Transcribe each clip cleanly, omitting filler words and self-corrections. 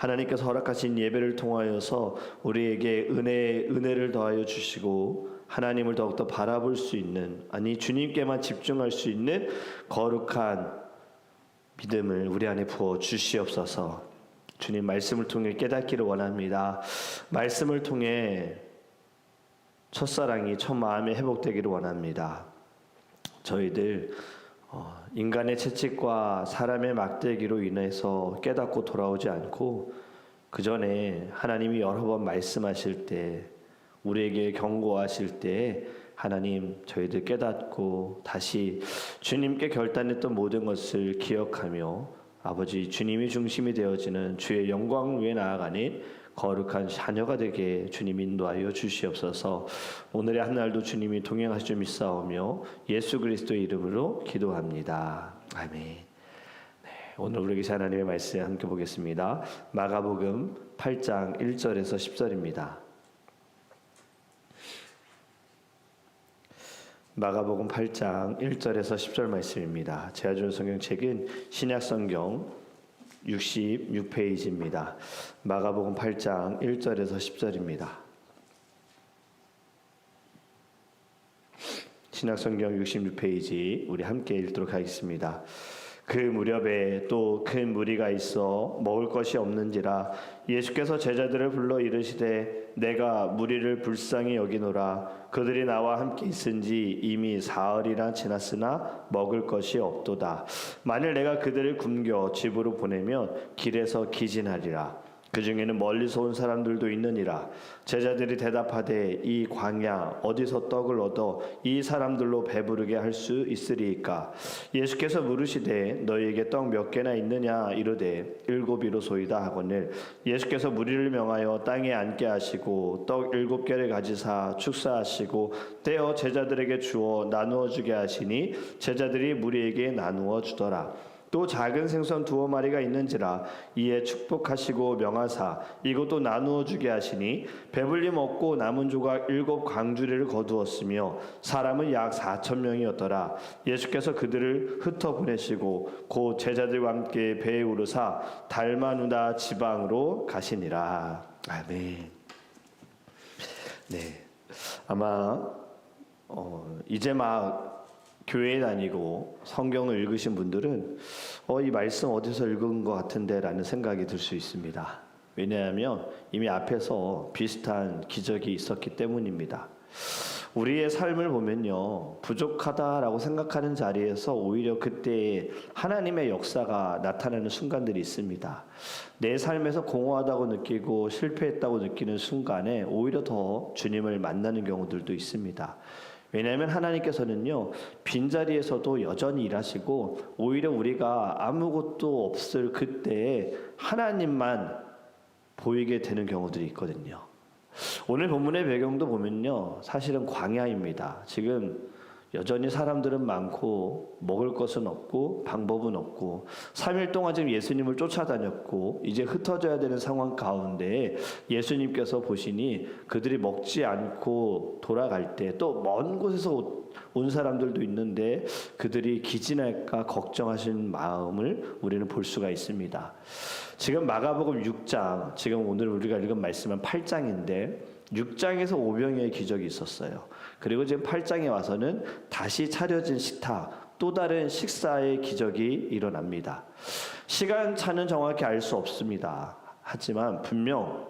하나님께서 허락하신 예배를 통하여서 우리에게 은혜를 더하여 주시고 하나님을 더욱더 바라볼 수 있는, 아니 주님께만 집중할 수 있는 거룩한 믿음을 우리 안에 부어 주시옵소서. 주님 말씀을 통해 깨닫기를 원합니다. 말씀을 통해 첫사랑이 첫 마음에 회복되기를 원합니다. 저희들 인간의 채찍과 사람의 막대기로 인해서 깨닫고 돌아오지 않고 그 전에 하나님이 여러 번 말씀하실 때, 우리에게 경고하실 때 하나님 저희들 깨닫고 다시 주님께 결단했던 모든 것을 기억하며 아버지 주님이 중심이 되어지는 주의 영광 위에 나아가는 거룩한 자녀가 되게 주님 인도하여 주시옵소서. 오늘의 한날도 주님이 동행하실 줄 믿사오며 예수 그리스도의 이름으로 기도합니다. 아멘. 네, 오늘 우리 계신 하나님의 말씀 함께 보겠습니다. 마가복음 8장 1절에서 10절입니다. 마가복음 8장 1절에서 10절 말씀입니다. 제가 준 성경책은 신약성경 66페이지입니다. 마가복음 8장 1절에서 10절입니다. 신약성경 66페이지 우리 함께 읽도록 하겠습니다. 그 무렵에 또 큰 무리가 있어 먹을 것이 없는지라 예수께서 제자들을 불러 이르시되 내가 무리를 불쌍히 여기노라. 그들이 나와 함께 있은지 이미 사흘이나 지났으나 먹을 것이 없도다. 만일 내가 그들을 굶겨 집으로 보내면 길에서 기진하리라. 그 중에는 멀리서 온 사람들도 있느니라. 제자들이 대답하되 이 광야 어디서 떡을 얻어 이 사람들로 배부르게 할 수 있으리이까? 예수께서 물으시되 너희에게 떡 몇 개나 있느냐 이르되 7이로소이다 하거늘 예수께서 무리를 명하여 땅에 앉게 하시고 떡 7개를 가지사 축사하시고 떼어 제자들에게 주어 나누어 주게 하시니 제자들이 무리에게 나누어 주더라. 또 작은 생선 2마리가 있는지라 이에 축복하시고 명하사 이것도 나누어 주게 하시니 배불리 먹고 남은 조각 7 광주리를 거두었으며 사람은 약 4,000명이었더라. 예수께서 그들을 흩어 보내시고 곧 제자들과 함께 배에 오르사 달마누다 지방으로 가시니라. 아멘. 네, 아마 이제 막 교회에 다니고 성경을 읽으신 분들은 이 말씀 어디서 읽은 것 같은데 라는 생각이 들 수 있습니다. 왜냐하면 이미 앞에서 비슷한 기적이 있었기 때문입니다. 우리의 삶을 보면요, 부족하다라고 생각하는 자리에서 오히려 그때 하나님의 역사가 나타나는 순간들이 있습니다. 내 삶에서 공허하다고 느끼고 실패했다고 느끼는 순간에 오히려 더 주님을 만나는 경우들도 있습니다. 왜냐하면 하나님께서는요, 빈자리에서도 여전히 일하시고 오히려 우리가 아무것도 없을 그때에 하나님만 보이게 되는 경우들이 있거든요. 오늘 본문의 배경도 보면요, 사실은 광야입니다. 지금 여전히 사람들은 많고 먹을 것은 없고 방법은 없고 3일 동안 지금 예수님을 쫓아다녔고 이제 흩어져야 되는 상황 가운데 예수님께서 보시니 그들이 먹지 않고 돌아갈 때 또 먼 곳에서 온 사람들도 있는데 그들이 기진할까 걱정하시는 마음을 우리는 볼 수가 있습니다. 지금 마가복음 6장, 지금 오늘 우리가 읽은 말씀은 8장인데 6장에서 오병이어의 기적이 있었어요. 그리고 지금 8장에 와서는 다시 차려진 식탁, 또 다른 식사의 기적이 일어납니다. 시간차는 정확히 알 수 없습니다. 하지만 분명한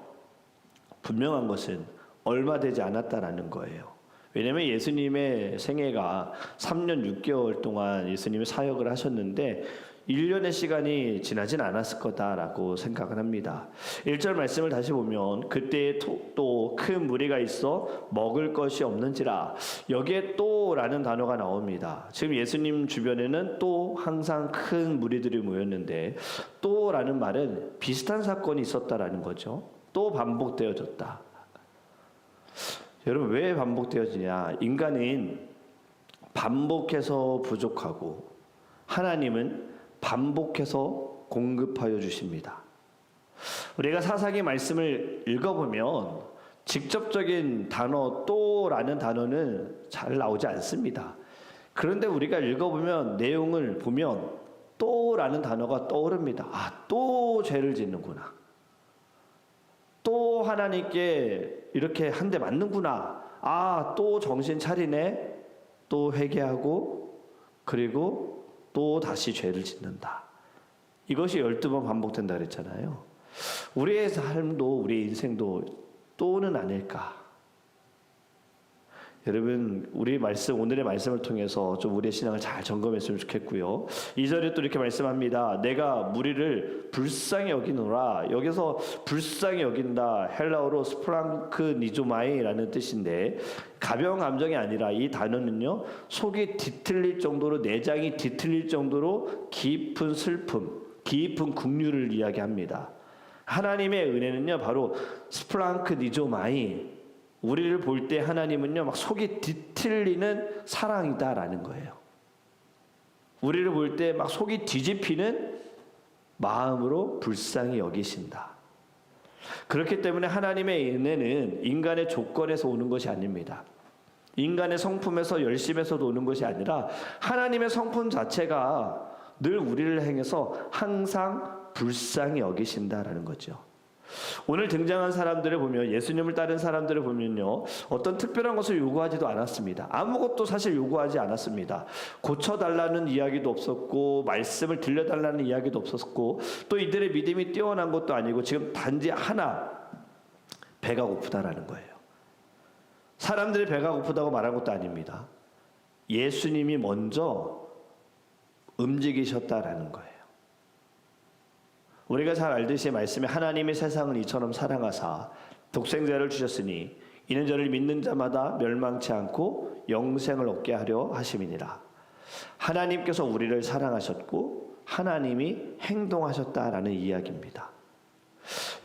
것은 얼마 되지 않았다라는 거예요. 왜냐하면 예수님의 생애가 3년 6개월 동안 예수님이 사역을 하셨는데 1년의 시간이 지나진 않았을 거다라고 생각을 합니다. 1절 말씀을 다시 보면 그때에 또 큰 무리가 있어 먹을 것이 없는지라, 여기에 또라는 단어가 나옵니다. 지금 예수님 주변에는 또 항상 큰 무리들이 모였는데 또라는 말은 비슷한 사건이 있었다라는 거죠. 또 반복되어졌다. 여러분, 왜 반복되어지냐? 인간은 반복해서 부족하고 하나님은 반복해서 공급하여 주십니다. 우리가 사사기 말씀을 읽어보면 직접적인 단어 또라는 단어는 잘 나오지 않습니다. 그런데 우리가 읽어보면 내용을 보면 또라는 단어가 떠오릅니다. 또 죄를 짓는구나. 하나님께 이렇게 한 대 맞는구나. 아, 또 정신 차리네. 또 회개하고 그리고 또 다시 죄를 짓는다. 이것이 12번 반복된다 그랬잖아요. 우리의 삶도 우리의 인생도 또는 아닐까? 여러분, 우리 말씀, 오늘의 말씀을 통해서 좀 우리의 신앙을 잘 점검했으면 좋겠고요. 2절에 또 이렇게 말씀합니다. 내가 무리를 불쌍히 여기노라. 여기서 불쌍히 여긴다, 헬라어로 스프랑크 니조마이라는 뜻인데, 가벼운 감정이 아니라 이 단어는요, 속이 뒤틀릴 정도로, 내장이 뒤틀릴 정도로 깊은 슬픔, 깊은 긍휼을 이야기합니다. 하나님의 은혜는요, 바로 스프랑크 니조마이, 우리를 볼 때 하나님은요, 막 속이 뒤틀리는 사랑이다라는 거예요. 우리를 볼 때 막 속이 뒤집히는 마음으로 불쌍히 여기신다. 그렇기 때문에 하나님의 은혜는 인간의 조건에서 오는 것이 아닙니다. 인간의 성품에서 열심에서도 오는 것이 아니라 하나님의 성품 자체가 늘 우리를 향해서 항상 불쌍히 여기신다라는 거죠. 오늘 등장한 사람들을 보면, 예수님을 따른 사람들을 보면요, 어떤 특별한 것을 요구하지도 않았습니다. 아무것도 사실 요구하지 않았습니다. 고쳐달라는 이야기도 없었고, 말씀을 들려달라는 이야기도 없었고, 또 이들의 믿음이 뛰어난 것도 아니고, 지금 단지 하나, 배가 고프다라는 거예요. 사람들이 배가 고프다고 말한 것도 아닙니다. 예수님이 먼저 움직이셨다라는 거예요. 우리가 잘 알듯이 말씀에 하나님이 세상을 이처럼 사랑하사 독생자를 주셨으니 이는 저를 믿는 자마다 멸망치 않고 영생을 얻게 하려 하심이니라. 하나님께서 우리를 사랑하셨고 하나님이 행동하셨다라는 이야기입니다.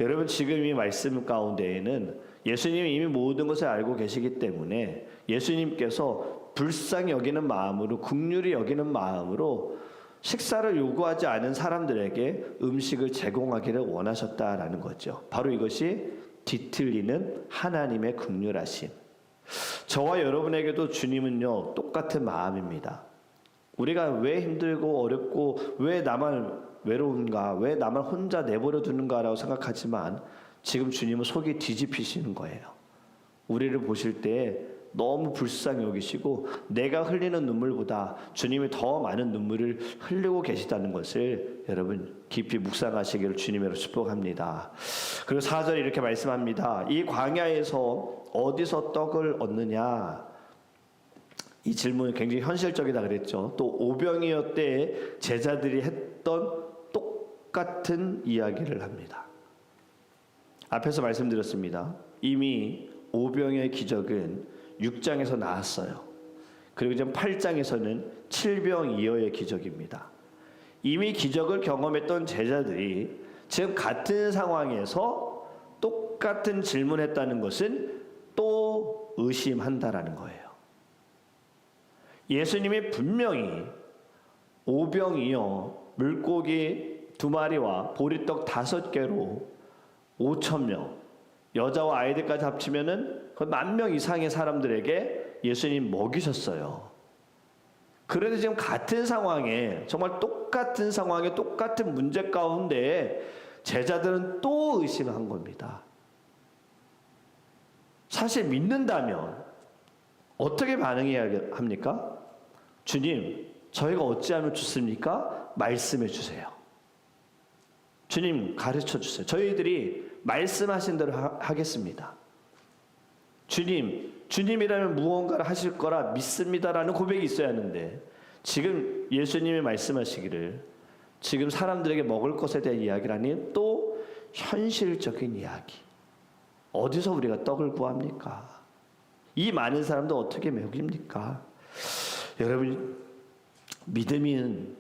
여러분, 지금 이 말씀 가운데에는 예수님이 이미 모든 것을 알고 계시기 때문에 예수님께서 불쌍히 여기는 마음으로, 긍휼히 여기는 마음으로 식사를 요구하지 않은 사람들에게 음식을 제공하기를 원하셨다라는 거죠. 바로 이것이 뒤틀리는 하나님의 긍휼하심. 저와 여러분에게도 주님은요, 똑같은 마음입니다. 우리가 왜 힘들고 어렵고 왜 나만 외로운가, 왜 나만 혼자 내버려 두는가라고 생각하지만 지금 주님은 속이 뒤집히시는 거예요. 우리를 보실 때 너무 불쌍히 여기시고 내가 흘리는 눈물보다 주님이 더 많은 눈물을 흘리고 계시다는 것을 여러분 깊이 묵상하시기를 주님으로 축복합니다. 그리고 4절에 이렇게 말씀합니다. 이 광야에서 어디서 떡을 얻느냐? 이 질문이 굉장히 현실적이다 그랬죠. 또 오병이어 때 제자들이 했던 똑같은 이야기를 합니다. 앞에서 말씀드렸습니다. 이미 오병이어의 기적은 6장에서 나왔어요. 그리고 이제 8장에서는 7병이어의 기적입니다. 이미 기적을 경험했던 제자들이 지금 같은 상황에서 똑같은 질문했다는 것은 또 의심한다라는 거예요. 예수님이 분명히 오병이어 물고기 2마리와 보리떡 5개로 5,000명, 여자와 아이들까지 합치면은 10,000명 이상의 사람들에게 예수님 먹이셨어요. 그런데 지금 같은 상황에, 정말 똑같은 상황에 똑같은 문제 가운데 제자들은 또 의심한 겁니다. 사실 믿는다면 어떻게 반응해야 합니까? 주님, 저희가 어찌하면 좋습니까? 말씀해 주세요. 주님, 가르쳐 주세요. 저희들이 말씀하신 대로 하겠습니다. 주님이라면 무언가를 하실 거라 믿습니다라는 고백이 있어야 하는데, 지금 예수님이 말씀하시기를 지금 사람들에게 먹을 것에 대한 이야기라니 또 현실적인 이야기. 어디서 우리가 떡을 구합니까? 이 많은 사람들 어떻게 먹입니까? 여러분, 믿음은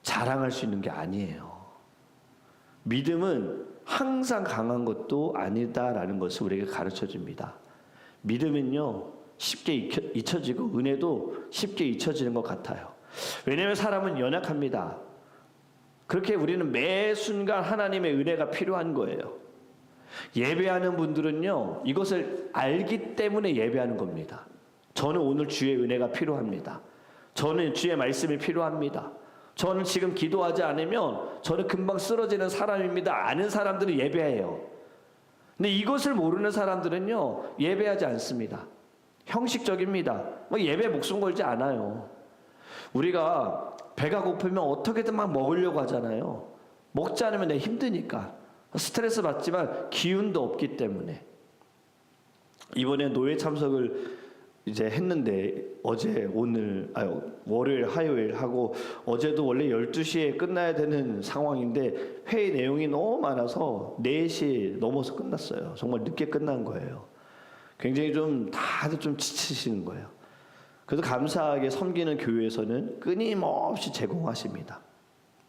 자랑할 수 있는 게 아니에요. 믿음은 항상 강한 것도 아니다라는 것을 우리에게 가르쳐 줍니다. 믿음은요, 쉽게 잊혀지고 은혜도 쉽게 잊혀지는 것 같아요. 왜냐하면 사람은 연약합니다. 그렇게 우리는 매 순간 하나님의 은혜가 필요한 거예요. 예배하는 분들은요, 이것을 알기 때문에 예배하는 겁니다. 저는 오늘 주의 은혜가 필요합니다. 저는 주의 말씀이 필요합니다. 저는 지금 기도하지 않으면 저는 금방 쓰러지는 사람입니다. 아는 사람들은 예배해요. 근데 이것을 모르는 사람들은요, 예배하지 않습니다. 형식적입니다. 뭐 예배 목숨 걸지 않아요. 우리가 배가 고프면 어떻게든 막 먹으려고 하잖아요. 먹지 않으면 내가 힘드니까. 스트레스 받지만 기운도 없기 때문에. 이번에 노예 참석을 이제 했는데 어제 오늘 월요일 화요일 하고 어제도 원래 12시에 끝나야 되는 상황인데 회의 내용이 너무 많아서 4시 넘어서 끝났어요. 정말 늦게 끝난 거예요. 굉장히 좀 다들 좀 지치시는 거예요. 그래도 감사하게 섬기는 교회에서는 끊임없이 제공하십니다.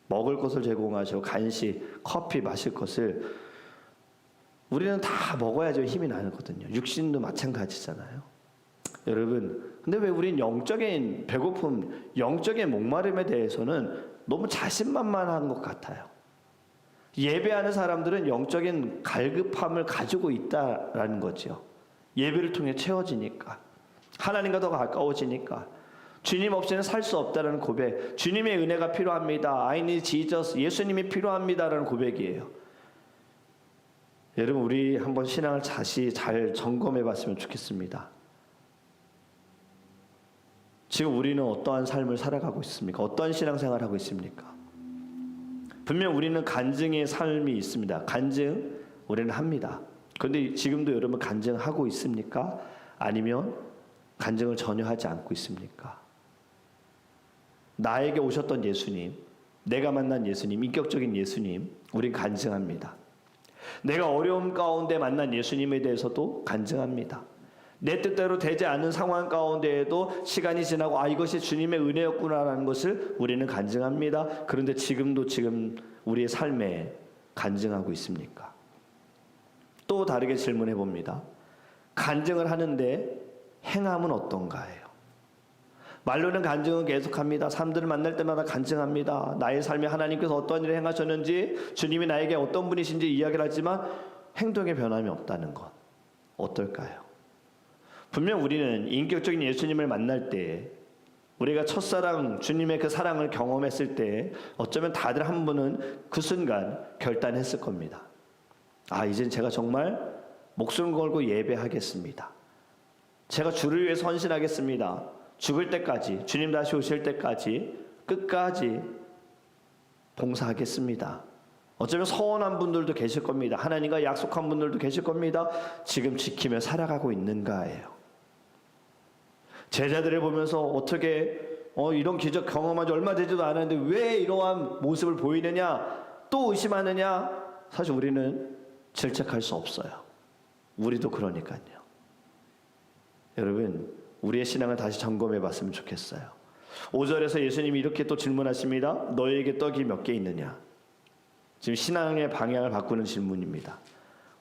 먹을 것을 제공하시고 간식, 커피 마실 것을 우리는 다 먹어야죠. 힘이 나거든요. 육신도 마찬가지잖아요. 여러분, 근데 왜 우린 영적인 배고픔, 영적인 목마름에 대해서는 너무 자신만만한 것 같아요. 예배하는 사람들은 영적인 갈급함을 가지고 있다라는 거죠. 예배를 통해 채워지니까, 하나님과 더 가까워지니까, 주님 없이는 살 수 없다는 고백, 주님의 은혜가 필요합니다. I need Jesus, 예수님이 필요합니다라는 고백이에요. 여러분, 우리 한번 신앙을 다시 잘 점검해 봤으면 좋겠습니다. 지금 우리는 어떠한 삶을 살아가고 있습니까? 어떠한 신앙생활을 하고 있습니까? 분명 우리는 간증의 삶이 있습니다. 간증 우리는 합니다. 그런데 지금도 여러분 간증하고 있습니까? 아니면 간증을 전혀 하지 않고 있습니까? 나에게 오셨던 예수님, 내가 만난 예수님, 인격적인 예수님, 우린 간증합니다. 내가 어려움 가운데 만난 예수님에 대해서도 간증합니다. 내 뜻대로 되지 않은 상황 가운데에도 시간이 지나고 이것이 주님의 은혜였구나라는 것을 우리는 간증합니다. 그런데 지금 우리의 삶에 간증하고 있습니까? 또 다르게 질문해 봅니다. 간증을 하는데 행함은 어떤가요? 말로는 간증은 계속합니다. 사람들을 만날 때마다 간증합니다. 나의 삶에 하나님께서 어떤 일을 행하셨는지, 주님이 나에게 어떤 분이신지 이야기를 하지만 행동에 변함이 없다는 것 어떨까요? 분명 우리는 인격적인 예수님을 만날 때, 우리가 첫사랑 주님의 그 사랑을 경험했을 때 어쩌면 다들 한 분은 그 순간 결단했을 겁니다. 이젠 제가 정말 목숨 걸고 예배하겠습니다. 제가 주를 위해 헌신하겠습니다. 죽을 때까지, 주님 다시 오실 때까지 끝까지 봉사하겠습니다. 어쩌면 서운한 분들도 계실 겁니다. 하나님과 약속한 분들도 계실 겁니다. 지금 지키며 살아가고 있는가예요. 제자들을 보면서 어떻게 이런 기적 경험한 지 얼마 되지도 않았는데 왜 이러한 모습을 보이느냐, 또 의심하느냐, 사실 우리는 질책할 수 없어요. 우리도 그러니까요. 여러분, 우리의 신앙을 다시 점검해 봤으면 좋겠어요. 5절에서 예수님이 이렇게 또 질문하십니다. 너에게 떡이 몇 개 있느냐? 지금 신앙의 방향을 바꾸는 질문입니다.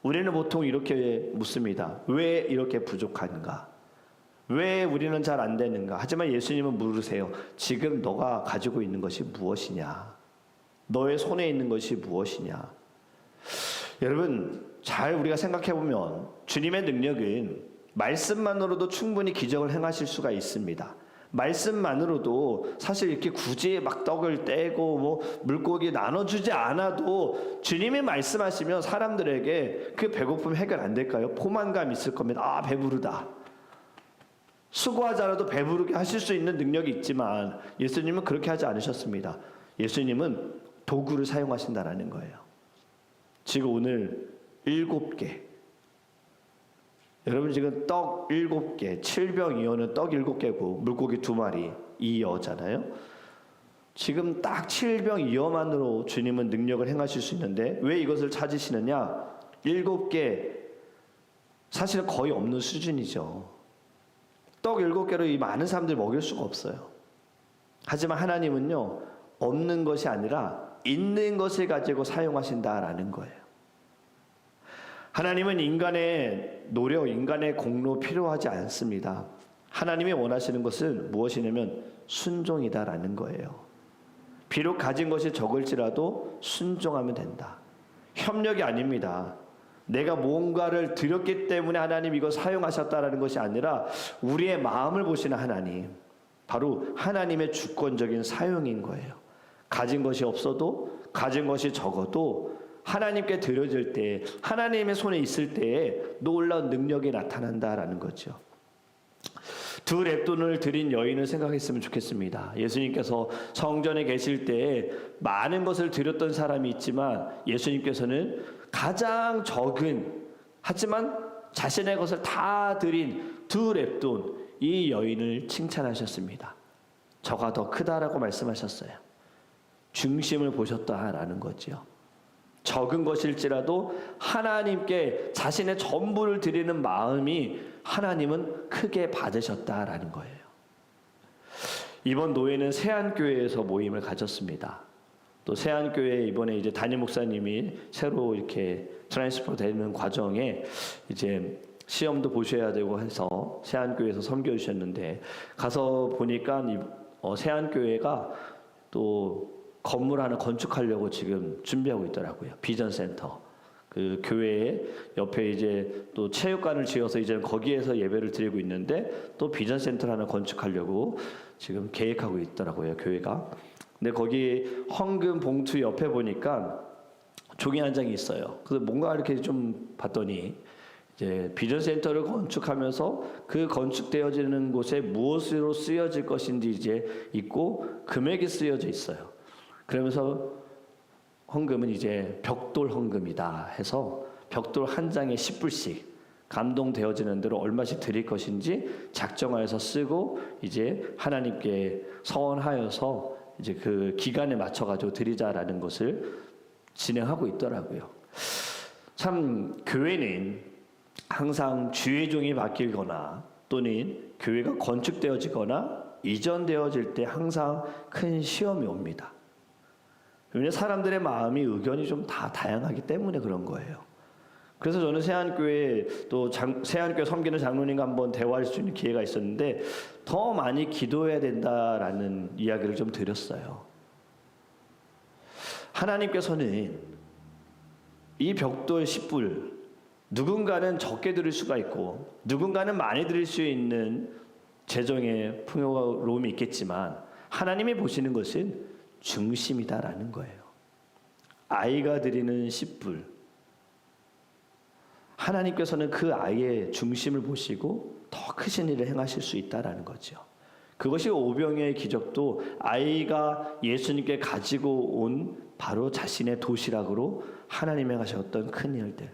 우리는 보통 이렇게 묻습니다. 왜 이렇게 부족한가? 왜 우리는 잘 안 되는가? 하지만 예수님은 물으세요. 지금 너가 가지고 있는 것이 무엇이냐? 너의 손에 있는 것이 무엇이냐? 여러분, 잘 우리가 생각해 보면 주님의 능력은 말씀만으로도 충분히 기적을 행하실 수가 있습니다. 말씀만으로도 사실 이렇게 굳이 막 떡을 떼고 물고기 나눠주지 않아도 주님이 말씀하시면 사람들에게 그 배고픔 해결 안 될까요? 포만감 있을 겁니다. 배부르다. 수고하지 않아도 배부르게 하실 수 있는 능력이 있지만 예수님은 그렇게 하지 않으셨습니다. 예수님은 도구를 사용하신다라는 거예요. 지금 오늘 7개, 여러분 지금 떡 7개, 7병2어는 떡 7개고 물고기 2마리 2어잖아요. 지금 딱 7병2어만으로 주님은 능력을 행하실 수 있는데 왜 이것을 찾으시느냐? 7개 사실은 거의 없는 수준이죠. 떡 7개로 이 많은 사람들 먹일 수가 없어요. 하지만 하나님은요, 없는 것이 아니라 있는 것을 가지고 사용하신다라는 거예요. 하나님은 인간의 노력, 인간의 공로 필요하지 않습니다. 하나님이 원하시는 것은 무엇이냐면 순종이다라는 거예요. 비록 가진 것이 적을지라도 순종하면 된다. 협력이 아닙니다. 내가 뭔가를 드렸기 때문에 하나님 이거 사용하셨다라는 것이 아니라 우리의 마음을 보시는 하나님, 바로 하나님의 주권적인 사용인 거예요. 가진 것이 없어도, 가진 것이 적어도 하나님께 드려질 때, 하나님의 손에 있을 때에 놀라운 능력이 나타난다라는 거죠. 두 렙돈을 드린 여인을 생각했으면 좋겠습니다. 예수님께서 성전에 계실 때에 많은 것을 드렸던 사람이 있지만 예수님께서는 가장 적은, 하지만 자신의 것을 다 드린 두 렙돈, 이 여인을 칭찬하셨습니다. 저가 더 크다라고 말씀하셨어요. 중심을 보셨다라는 거죠. 적은 것일지라도 하나님께 자신의 전부를 드리는 마음이 하나님은 크게 받으셨다라는 거예요. 이번 노예는 세안교회에서 모임을 가졌습니다. 또 세안교회 이번에 이제 담임 목사님이 새로 이렇게 트랜스퍼 되는 과정에 이제 시험도 보셔야 되고 해서 세안교회에서 섬겨주셨는데, 가서 보니까 세안교회가 또 건물 하나 건축하려고 지금 준비하고 있더라고요. 비전센터. 그 교회에 옆에 이제 또 체육관을 지어서 이제 거기에서 예배를 드리고 있는데, 또 비전센터를 하나 건축하려고 지금 계획하고 있더라고요, 교회가. 근데 거기 헌금 봉투 옆에 보니까 종이 한 장이 있어요. 그래서 뭔가 이렇게 좀 봤더니 이제 비전센터를 건축하면서 그 건축되어지는 곳에 무엇으로 쓰여질 것인지 이제 있고 금액이 쓰여져 있어요. 그러면서 헌금은 이제 벽돌 헌금이다 해서 벽돌 한 장에 10불씩 감동되어지는 대로 얼마씩 드릴 것인지 작정하여서 쓰고 이제 하나님께 서원하여서 이제 그 기간에 맞춰가지고 드리자라는 것을 진행하고 있더라고요. 참 교회는 항상 주의 종이 바뀌거나 또는 교회가 건축되어지거나 이전되어질 때 항상 큰 시험이 옵니다. 왜냐하면 사람들의 마음이 의견이 좀 다 다양하기 때문에 그런 거예요. 그래서 저는 세안교회 또 세안교회 섬기는 장로님과 한번 대화할 수 있는 기회가 있었는데 더 많이 기도해야 된다라는 이야기를 좀 드렸어요. 하나님께서는 이 벽돌 10불, 누군가는 적게 드릴 수가 있고 누군가는 많이 드릴 수 있는 재정의 풍요로움이 있겠지만 하나님이 보시는 것은 중심이다라는 거예요. 아이가 드리는 10불, 하나님께서는 그 아이의 중심을 보시고 더 크신 일을 행하실 수 있다라는 거죠. 그것이 오병이어의 기적도 아이가 예수님께 가지고 온 바로 자신의 도시락으로 하나님이 하셨던 큰 일들.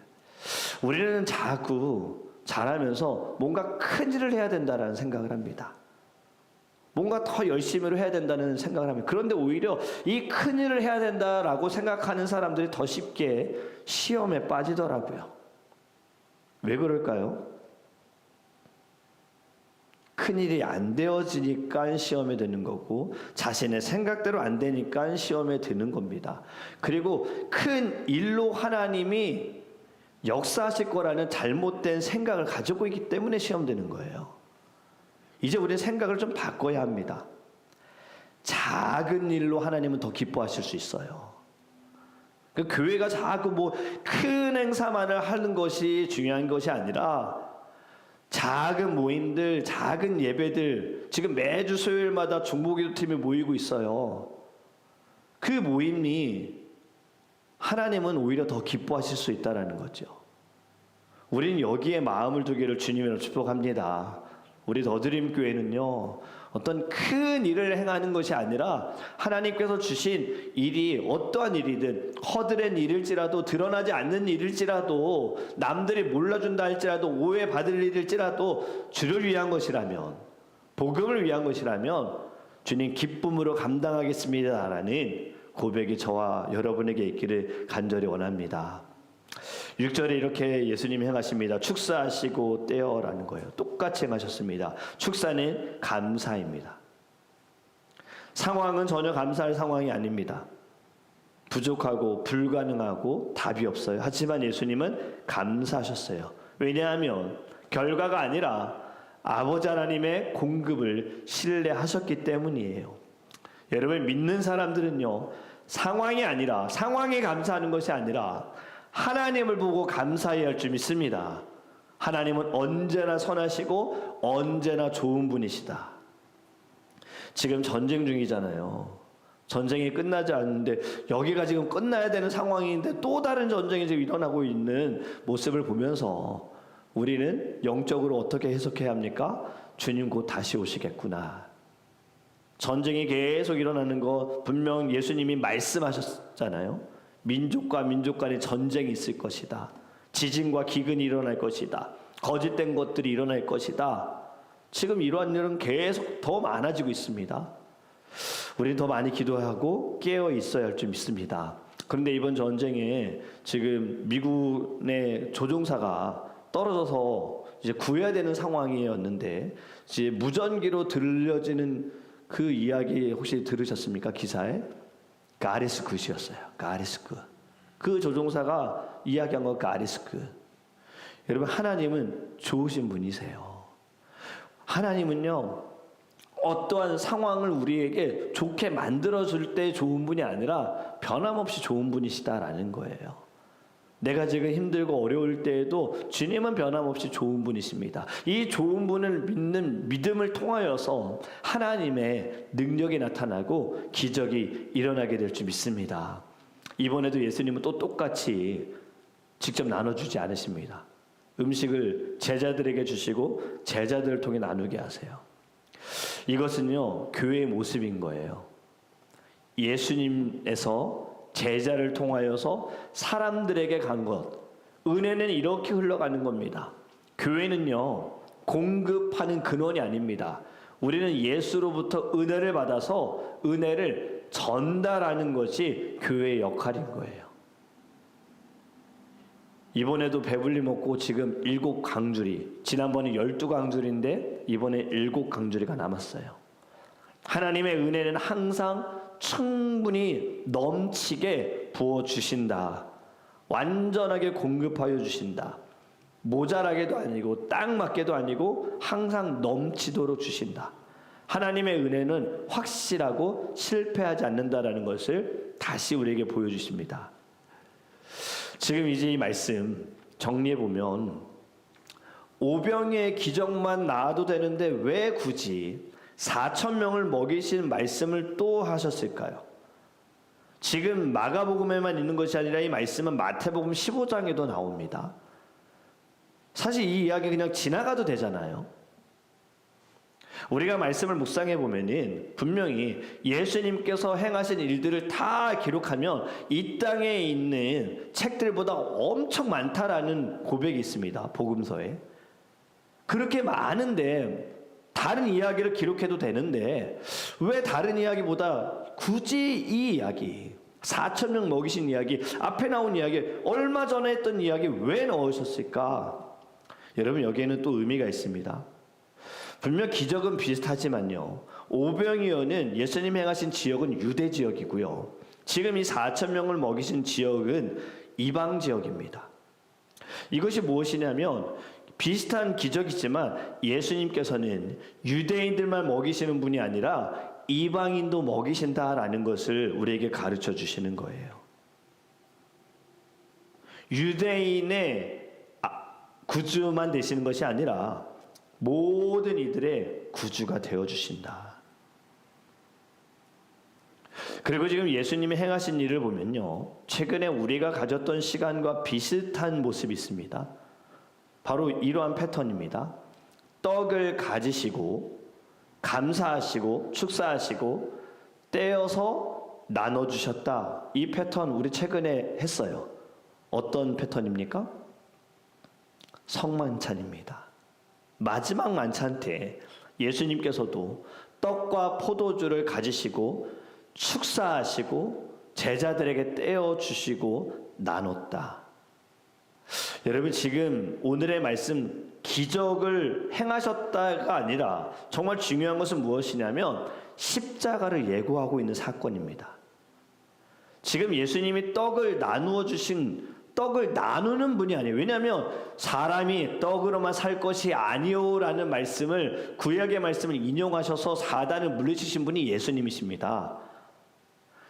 우리는 자꾸 자라면서 뭔가 큰 일을 해야 된다라는 생각을 합니다. 뭔가 더 열심히로 해야 된다는 생각을 합니다. 그런데 오히려 이 큰 일을 해야 된다라고 생각하는 사람들이 더 쉽게 시험에 빠지더라고요. 왜 그럴까요? 큰일이 안 되어지니까 시험에 드는 거고 자신의 생각대로 안 되니까 시험에 드는 겁니다. 그리고 큰 일로 하나님이 역사하실 거라는 잘못된 생각을 가지고 있기 때문에 시험되는 거예요. 이제 우리는 생각을 좀 바꿔야 합니다. 작은 일로 하나님은 더 기뻐하실 수 있어요. 그 교회가 자꾸 뭐 큰 행사만을 하는 것이 중요한 것이 아니라 작은 모임들, 작은 예배들, 지금 매주 수요일마다 중보기도팀이 모이고 있어요. 그 모임이 하나님은 오히려 더 기뻐하실 수 있다는 거죠. 우리는 여기에 마음을 두기를 주님으로 축복합니다. 우리 더드림 교회는요, 어떤 큰 일을 행하는 것이 아니라 하나님께서 주신 일이 어떠한 일이든 허드렛 일일지라도 드러나지 않는 일일지라도 남들이 몰라준다 할지라도 오해받을 일일지라도 주를 위한 것이라면, 복음을 위한 것이라면 주님 기쁨으로 감당하겠습니다라는 고백이 저와 여러분에게 있기를 간절히 원합니다. 6절에 이렇게 예수님이 행하십니다. 축사하시고 떼어라는 거예요. 똑같이 행하셨습니다. 축사는 감사입니다. 상황은 전혀 감사할 상황이 아닙니다. 부족하고 불가능하고 답이 없어요. 하지만 예수님은 감사하셨어요. 왜냐하면 결과가 아니라 아버지 하나님의 공급을 신뢰하셨기 때문이에요. 여러분, 믿는 사람들은요, 상황이 아니라, 상황에 감사하는 것이 아니라 하나님을 보고 감사해야 할 줄 믿습니다. 하나님은 언제나 선하시고 언제나 좋은 분이시다. 지금 전쟁 중이잖아요. 전쟁이 끝나지 않는데 여기가 지금 끝나야 되는 상황인데 또 다른 전쟁이 지금 일어나고 있는 모습을 보면서 우리는 영적으로 어떻게 해석해야 합니까? 주님 곧 다시 오시겠구나. 전쟁이 계속 일어나는 거 분명 예수님이 말씀하셨잖아요. 민족과 민족 간의 전쟁이 있을 것이다. 지진과 기근이 일어날 것이다. 거짓된 것들이 일어날 것이다. 지금 이러한 일은 계속 더 많아지고 있습니다. 우리는 더 많이 기도하고 깨어 있어야 할 줄 믿습니다. 그런데 이번 전쟁에 지금 미군의 조종사가 떨어져서 이제 구해야 되는 상황이었는데 이제 무전기로 들려지는 그 이야기 혹시 들으셨습니까? 기사에? 가리스 굿이었어요. 가리스 굿. 그 조종사가 이야기한 거 가리스 굿. 여러분, 하나님은 좋으신 분이세요. 하나님은요, 어떠한 상황을 우리에게 좋게 만들어줄 때 좋은 분이 아니라 변함없이 좋은 분이시다라는 거예요. 내가 지금 힘들고 어려울 때에도 주님은 변함없이 좋은 분이십니다. 이 좋은 분을 믿는 믿음을 통하여서 하나님의 능력이 나타나고 기적이 일어나게 될 줄 믿습니다. 이번에도 예수님은 또 똑같이 직접 나눠주지 않으십니다. 음식을 제자들에게 주시고 제자들을 통해 나누게 하세요. 이것은요, 교회의 모습인 거예요. 예수님에서 제자를 통하여서 사람들에게 간 것, 은혜는 이렇게 흘러가는 겁니다. 교회는요, 공급하는 근원이 아닙니다. 우리는 예수로부터 은혜를 받아서 은혜를 전달하는 것이 교회의 역할인 거예요. 이번에도 배불리 먹고 지금 7강줄이, 지난번에 12강줄인데 이번에 7강줄이가 남았어요. 하나님의 은혜는 항상 충분히 넘치게 부어주신다. 완전하게 공급하여 주신다. 모자라게도 아니고 딱 맞게도 아니고 항상 넘치도록 주신다. 하나님의 은혜는 확실하고 실패하지 않는다라는 것을 다시 우리에게 보여주십니다. 지금 이제 이 말씀 정리해보면 오병이의 기적만 나와도 되는데 왜 굳이 4,000명을 먹이신 말씀을 또 하셨을까요? 지금 마가복음에만 있는 것이 아니라 이 말씀은 마태복음 15장에도 나옵니다. 사실 이 이야기 그냥 지나가도 되잖아요. 우리가 말씀을 묵상해 보면은 분명히 예수님께서 행하신 일들을 다 기록하면 이 땅에 있는 책들보다 엄청 많다라는 고백이 있습니다. 복음서에. 그렇게 많은데 다른 이야기를 기록해도 되는데 왜 다른 이야기보다 굳이 이 이야기, 4,000명 먹이신 이야기, 앞에 나온 이야기, 얼마 전에 했던 이야기 왜 넣으셨을까? 여러분, 여기에는 또 의미가 있습니다. 분명 기적은 비슷하지만요, 오병이어는 예수님 행하신 지역은 유대 지역이고요, 지금 이 4,000명을 먹이신 지역은 이방 지역입니다. 이것이 무엇이냐면 비슷한 기적이지만 예수님께서는 유대인들만 먹이시는 분이 아니라 이방인도 먹이신다라는 것을 우리에게 가르쳐 주시는 거예요. 유대인의 구주만 되시는 것이 아니라 모든 이들의 구주가 되어주신다. 그리고 지금 예수님이 행하신 일을 보면요, 최근에 우리가 가졌던 시간과 비슷한 모습이 있습니다. 바로 이러한 패턴입니다. 떡을 가지시고 감사하시고 축사하시고 떼어서 나눠주셨다. 이 패턴 우리 최근에 했어요. 어떤 패턴입니까? 성만찬입니다. 마지막 만찬 때 예수님께서도 떡과 포도주를 가지시고 축사하시고 제자들에게 떼어주시고 나눴다. 여러분, 지금 오늘의 말씀 기적을 행하셨다가 아니라 정말 중요한 것은 무엇이냐면 십자가를 예고하고 있는 사건입니다. 지금 예수님이 떡을 나누어 주신, 떡을 나누는 분이 아니에요. 왜냐하면 사람이 떡으로만 살 것이 아니오라는 말씀을, 구약의 말씀을 인용하셔서 사단을 물리치신 분이 예수님이십니다.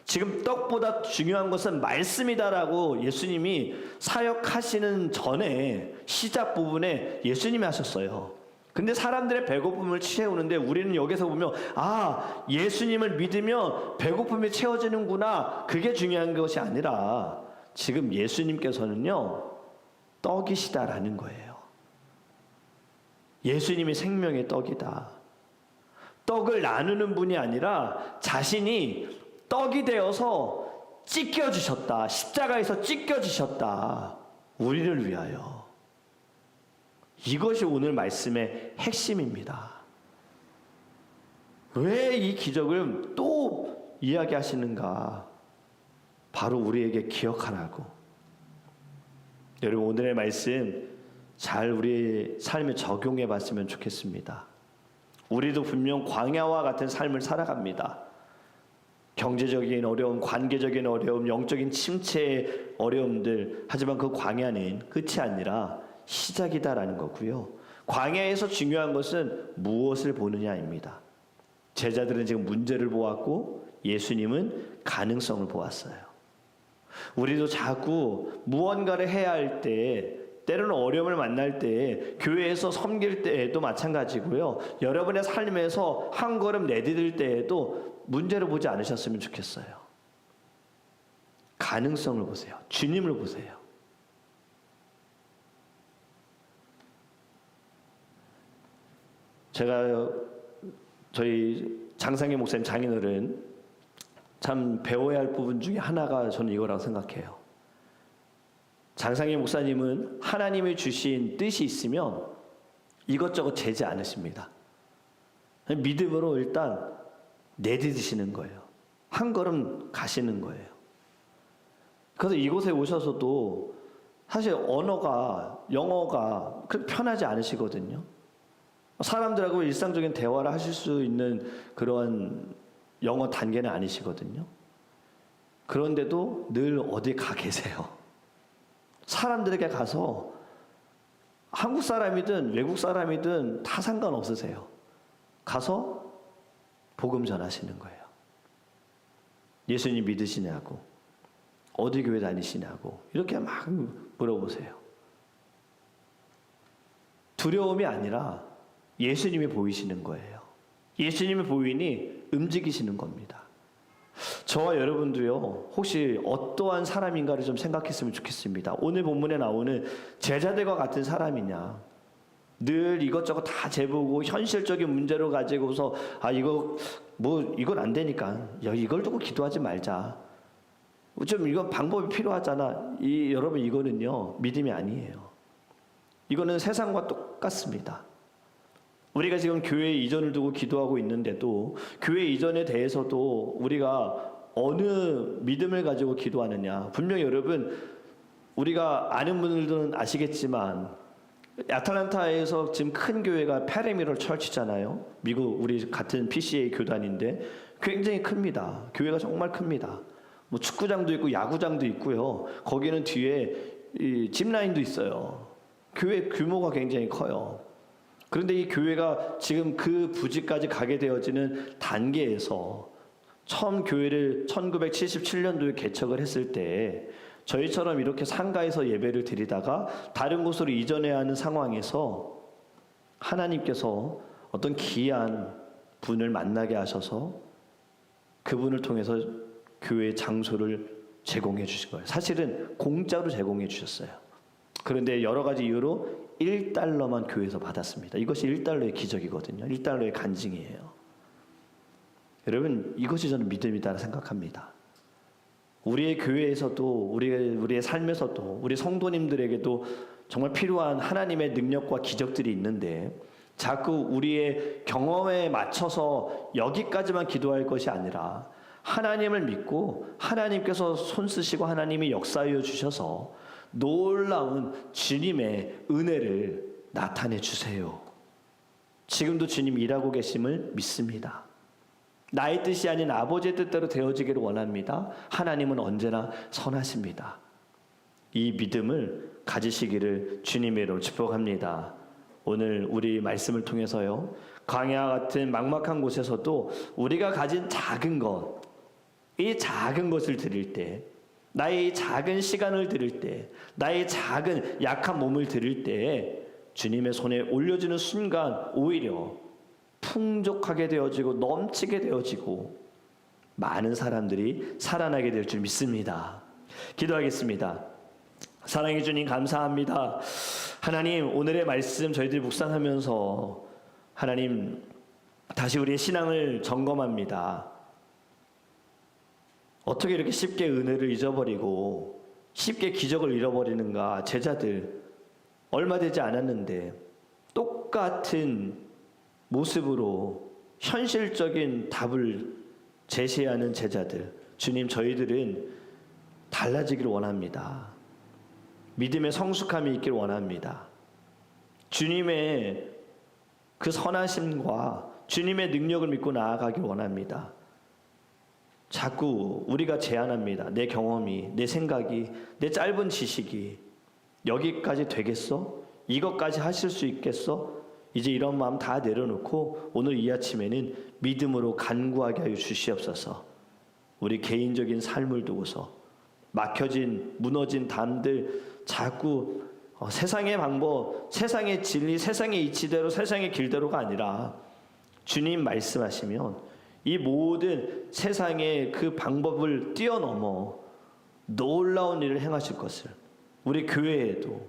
지금 떡보다 중요한 것은 말씀이다라고 예수님이 사역하시는 전에 시작 부분에 예수님이 하셨어요. 근데 사람들의 배고픔을 채우는데 우리는 여기서 보면 예수님을 믿으면 배고픔이 채워지는구나. 그게 중요한 것이 아니라 지금 예수님께서는요 떡이시다라는 거예요. 예수님이 생명의 떡이다. 떡을 나누는 분이 아니라 자신이 떡이 되어서 찢겨지셨다. 십자가에서 찢겨지셨다. 우리를 위하여. 이것이 오늘 말씀의 핵심입니다. 왜 이 기적을 또 이야기하시는가? 바로 우리에게 기억하라고. 여러분 오늘의 말씀 잘 우리의 삶에 적용해 봤으면 좋겠습니다. 우리도 분명 광야와 같은 삶을 살아갑니다. 경제적인 어려움, 관계적인 어려움, 영적인 침체의 어려움들. 하지만 그 광야는 끝이 아니라 시작이다라는 거고요. 광야에서 중요한 것은 무엇을 보느냐입니다. 제자들은 지금 문제를 보았고 예수님은 가능성을 보았어요. 우리도 자꾸 무언가를 해야 할 때, 때로는 어려움을 만날 때, 교회에서 섬길 때에도 마찬가지고요. 여러분의 삶에서 한 걸음 내디딜 때에도 문제를 보지 않으셨으면 좋겠어요. 가능성을 보세요. 주님을 보세요. 제가 저희 장상희 목사님 장인어른 참 배워야 할 부분 중에 하나가 저는 이거라고 생각해요. 장상희 목사님은 하나님이 주신 뜻이 있으면 이것저것 재지 않으십니다. 믿음으로 일단 내디디시는 거예요. 한 걸음 가시는 거예요. 그래서 이곳에 오셔서도 사실 영어가 그렇게 편하지 않으시거든요. 사람들하고 일상적인 대화를 하실 수 있는 그런 영어 단계는 아니시거든요. 그런데도 늘 어디 가 계세요. 사람들에게 가서 한국 사람이든 외국 사람이든 다 상관없으세요. 가서 복음 전하시는 거예요. 예수님 믿으시냐고, 어디 교회 다니시냐고 이렇게 막 물어보세요. 두려움이 아니라 예수님이 보이시는 거예요. 예수님이 보이니 움직이시는 겁니다. 저와 여러분도요, 혹시 어떠한 사람인가를 좀 생각했으면 좋겠습니다. 오늘 본문에 나오는 제자들과 같은 사람이냐, 늘 이것저것 다 재보고 현실적인 문제로 가지고서 이건 안 되니까 이걸 두고 기도하지 말자. 좀 이건 방법이 필요하잖아. 여러분 이거는요 믿음이 아니에요. 이거는 세상과 똑같습니다. 우리가 지금 교회 이전을 두고 기도하고 있는데도 교회 이전에 대해서도 우리가 어느 믿음을 가지고 기도하느냐. 분명히 여러분 우리가 아는 분들은 아시겠지만 애틀랜타에서 지금 큰 교회가 페리미럴 철치잖아요. 미국 우리 같은 PCA 교단인데 굉장히 큽니다. 교회가 정말 큽니다. 뭐 축구장도 있고 야구장도 있고요. 거기는 뒤에 이 짚라인도 있어요. 교회 규모가 굉장히 커요. 그런데 이 교회가 지금 그 부지까지 가게 되어지는 단계에서 처음 교회를 1977년도에 개척을 했을 때 저희처럼 이렇게 상가에서 예배를 드리다가 다른 곳으로 이전해야 하는 상황에서 하나님께서 어떤 귀한 분을 만나게 하셔서 그분을 통해서 교회 장소를 제공해 주신 거예요. 사실은 공짜로 제공해 주셨어요. 그런데 여러 가지 이유로 1달러만 교회에서 받았습니다. 이것이 1달러의 기적이거든요. 1달러의 간증이에요. 여러분 이것이 저는 믿음이다 생각합니다. 우리의 교회에서도 우리의 삶에서도 우리 성도님들에게도 정말 필요한 하나님의 능력과 기적들이 있는데 자꾸 우리의 경험에 맞춰서 여기까지만 기도할 것이 아니라 하나님을 믿고 하나님께서 손 쓰시고 하나님이 역사하여 주셔서 놀라운 주님의 은혜를 나타내 주세요. 지금도 주님 일하고 계심을 믿습니다. 나의 뜻이 아닌 아버지의 뜻대로 되어지기를 원합니다. 하나님은 언제나 선하십니다. 이 믿음을 가지시기를 주님의 이름으로 축복합니다. 오늘 우리 말씀을 통해서요, 광야 같은 막막한 곳에서도 우리가 가진 작은 것, 이 작은 것을 드릴 때, 나의 작은 시간을 드릴 때, 나의 작은 약한 몸을 드릴 때 주님의 손에 올려주는 순간 오히려 풍족하게 되어지고 넘치게 되어지고 많은 사람들이 살아나게 될 줄 믿습니다. 기도하겠습니다. 사랑해 주님 감사합니다. 하나님, 오늘의 말씀 저희들이 묵상하면서 하나님 다시 우리의 신앙을 점검합니다. 어떻게 이렇게 쉽게 은혜를 잊어버리고 쉽게 기적을 잃어버리는가. 제자들 얼마 되지 않았는데 똑같은 모습으로 현실적인 답을 제시하는 제자들, 주님, 저희들은 달라지기를 원합니다. 믿음의 성숙함이 있기를 원합니다. 주님의 그 선하심과 주님의 능력을 믿고 나아가길 원합니다. 자꾸 우리가 제안합니다. 내 경험이, 내 생각이, 내 짧은 지식이 여기까지 되겠어? 이것까지 하실 수 있겠어? 이제 이런 마음 다 내려놓고 오늘 이 아침에는 믿음으로 간구하게 하여 주시옵소서. 우리 개인적인 삶을 두고서 막혀진, 무너진 담들 자꾸 세상의 방법, 세상의 진리, 세상의 이치대로, 세상의 길대로가 아니라 주님 말씀하시면 이 모든 세상의 그 방법을 뛰어넘어 놀라운 일을 행하실 것을, 우리 교회에도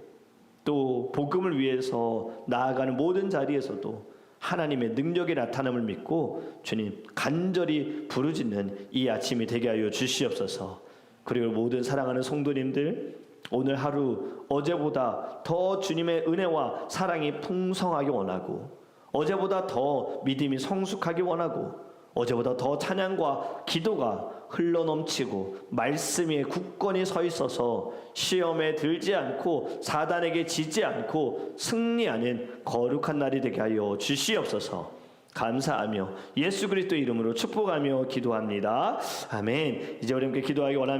또 복음을 위해서 나아가는 모든 자리에서도 하나님의 능력의 나타남을 믿고 주님 간절히 부르짖는 이 아침이 되게 하여 주시옵소서. 그리고 모든 사랑하는 성도님들, 오늘 하루 어제보다 더 주님의 은혜와 사랑이 풍성하게 원하고, 어제보다 더 믿음이 성숙하게 원하고, 어제보다 더 찬양과 기도가 흘러넘치고 말씀 위에 굳건히 서 있어서 시험에 들지 않고 사단에게 지지 않고 승리하는 거룩한 날이 되게 하여 주시옵소서. 감사하며 예수 그리스도 이름으로 축복하며 기도합니다. 아멘. 이제 우리 함께 기도하기 원합니다.